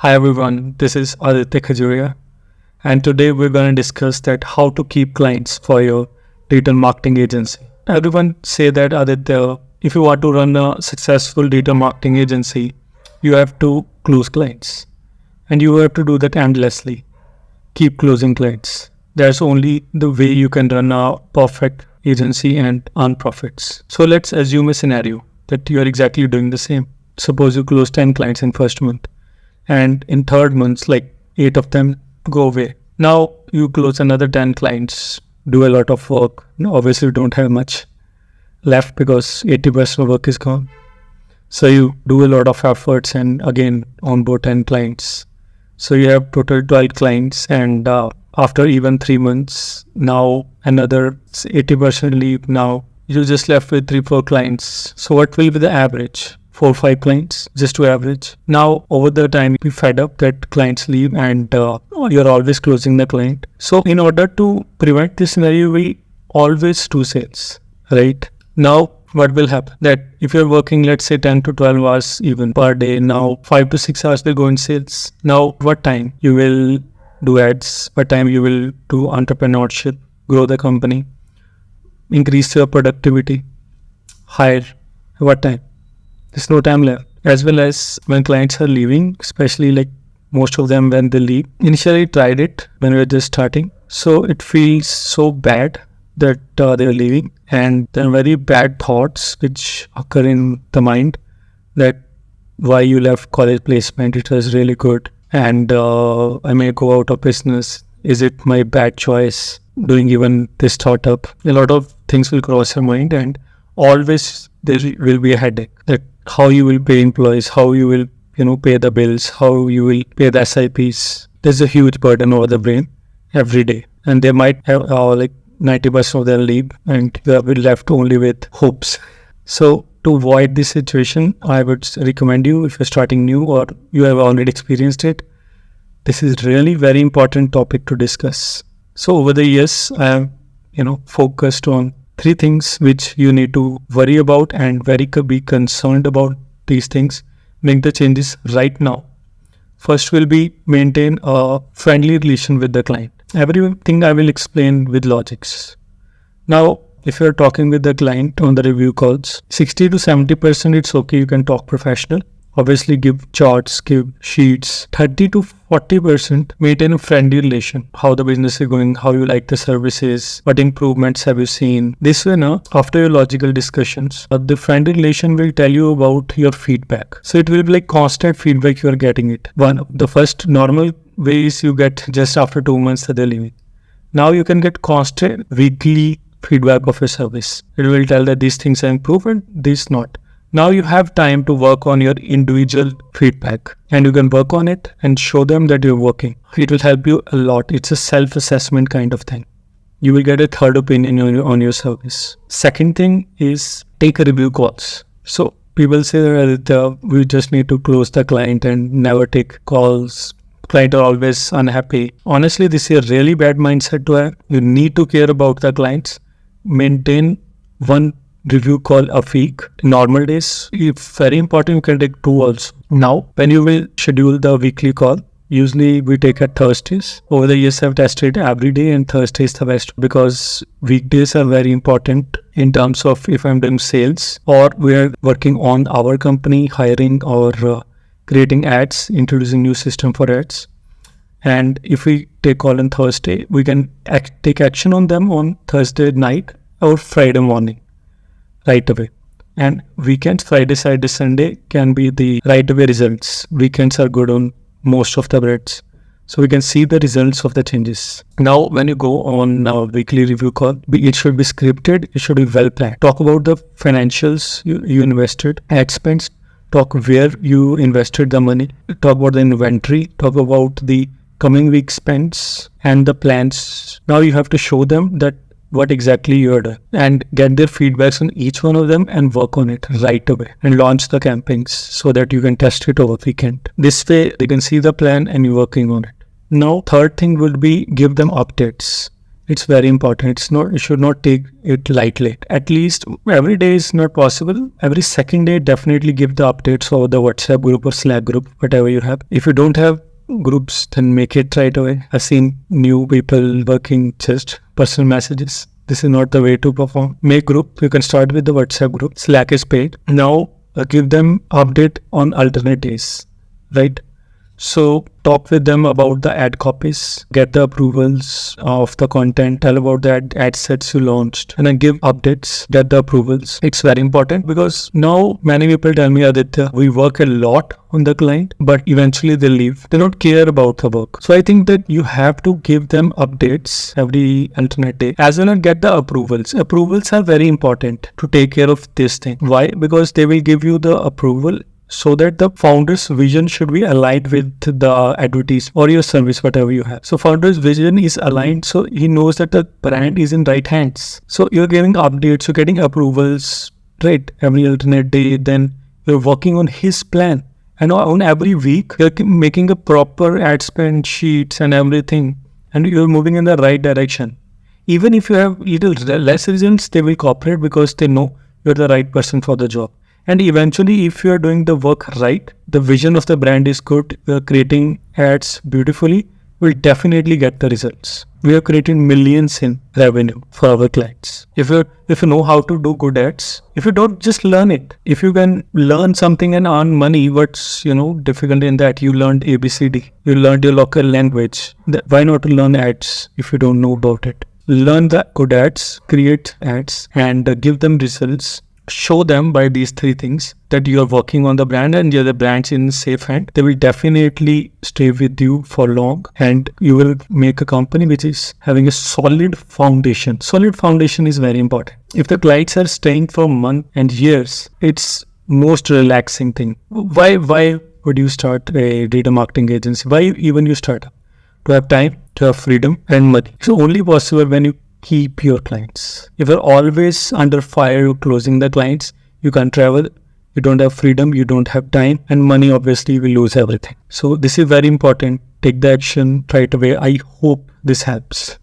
Hi everyone, this is Aditya Khajuria, and today we're going to discuss that how to keep clients for your digital marketing agency. Everyone say that Aditya, if you want to run a successful digital marketing agency, you have to close clients, and you have to do that endlessly. Keep closing clients. That's only the way you can run a perfect agency and earn profits. So let's assume a scenario that you are exactly doing the same. Suppose you close 10 clients in first month, and in third month, like 8 of them go away. Now you close another 10 clients, do a lot of work. No, obviously you don't have much left because 80% of work is gone. So you do a lot of efforts and again onboard 10 clients. So you have total 12 clients, and after even 3 months, now another 80% leave. Now you just left with 3-4 clients. So what will be the average? 4-5 clients, just to average. Now over the time you fed up that clients leave, and you're always closing the client. So in order to prevent this scenario, we always do sales, right? Now what will happen, that if you're working, let's say 10 to 12 hours even per day, now 5 to 6 hours will go in sales. Now what time you will do ads, what time you will do entrepreneurship, grow the company, increase your productivity, hire, what time? There's no time left. As well as when clients are leaving, especially like most of them when they leave. Initially tried it when we were just starting. So it feels so bad that they're leaving, and then very bad thoughts which occur in the mind, that why you left college placement, it was really good, and I may go out of business. Is it my bad choice doing even this startup? A lot of things will cross your mind, and always there will be a headache, that how you will pay employees, how you will pay the bills, how you will pay the SIPs. There's a huge burden over the brain every day, and they might have like 90% of them leave, and you will be left only with hopes. So to avoid this situation, I would recommend you, if you're starting new or you have already experienced it, this is really very important topic to discuss. So over the years, I have focused on 3 things which you need to worry about and be concerned about these things. Make the changes right now. First will be maintain a friendly relation with the client. Everything I will explain with logics. Now, if you're talking with the client on the review calls, 60 to 70% it's okay, you can talk professional. Obviously give charts, give sheets. 30 to 40% maintain a friendly relation. How the business is going, how you like the services, what improvements have you seen. This way now, after your logical discussions, the friendly relation will tell you about your feedback. So it will be like constant feedback you are getting it. The first normal way is you get just after 2 months that they're leaving. Now you can get constant weekly feedback of your service. It will tell that these things are improved and these not. Now you have time to work on your individual feedback, and you can work on it and show them that you're working. It will help you a lot. It's a self-assessment kind of thing. You will get a third opinion on your service. Second thing is take review calls. So people say that we just need to close the client and never take calls. Client are always unhappy. Honestly, this is a really bad mindset to have. You need to care about the clients. Maintain 1 review call a week. In normal days, if very important, you can take 2 also. Now, when you will schedule the weekly call, usually we take at Thursdays. Over the years, I've tested every day, and Thursday is the best because weekdays are very important in terms of if I'm doing sales or we are working on our company, hiring or creating ads, introducing new system for ads. And if we take call on Thursday, we can take action on them on Thursday night or Friday morning, right away. And weekends, Friday, Saturday, Sunday can be the right away results. Weekends are good on most of the brands. So we can see the results of the changes. Now, when you go on a weekly review call, it should be scripted, it should be well planned. Talk about the financials you invested, ad spends, talk where you invested the money, talk about the inventory, talk about the coming week spends and the plans. Now you have to show them that what exactly you're doing and get their feedbacks on each one of them and work on it right away and launch the campaigns so that you can test it over weekend. This way they can see the plan and you're working on it. Now, third thing would be give them updates It's very important. It's not, you should not take it lightly. At least every day is not possible. Every second day, definitely give the updates over the WhatsApp group or Slack group, whatever you have. If you don't have groups, then make it right away. I've seen new people working just personal messages. This is not the way to perform. Make group. You can start with the WhatsApp group. Slack is paid. Now give them update on alternate days, right? So talk with them about the ad copies, get the approvals of the content, tell about the ad sets you launched, and then give updates, get the approvals. It's very important because now many people tell me, Aditya, we work a lot on the client, but eventually they leave. They don't care about the work. So I think that you have to give them updates every alternate day, as well as get the approvals. Approvals are very important to take care of this thing. Why? Because they will give you the approval so that the founder's vision should be aligned with the advertise or your service, whatever you have. So founder's vision is aligned, so he knows that the brand is in right hands. So you're giving updates, you're getting approvals, right, every alternate day. Then you're working on his plan, and on every week you're making a proper ad spend sheets and everything, and you're moving in the right direction. Even if you have little less results, they will cooperate because they know you're the right person for the job. And eventually, if you are doing the work right, the vision of the brand is good, we are creating ads beautifully, we'll definitely get the results. We are creating millions in revenue for our clients. If you know how to do good ads, if you don't, just learn it. If you can learn something and earn money, what's difficult in that? You learned ABCD, you learned your local language. Why not learn ads if you don't know about it? Learn the good ads, create ads, and give them results. Show them by these three things that you are working on the brand and the brand's in safe hand. They will definitely stay with you for long, and you will make a company which is having a solid foundation. Solid foundation is very important. If the clients are staying for months and years, it's most relaxing thing. Why would you start a data marketing agency? Why even you start up? To have time, to have freedom and money. It's only possible when you keep your clients. If you're always under fire, you're closing the clients, you can't travel, you don't have freedom, you don't have time, and money, obviously you will lose everything. So this is very important. Take the action right away. I hope this helps.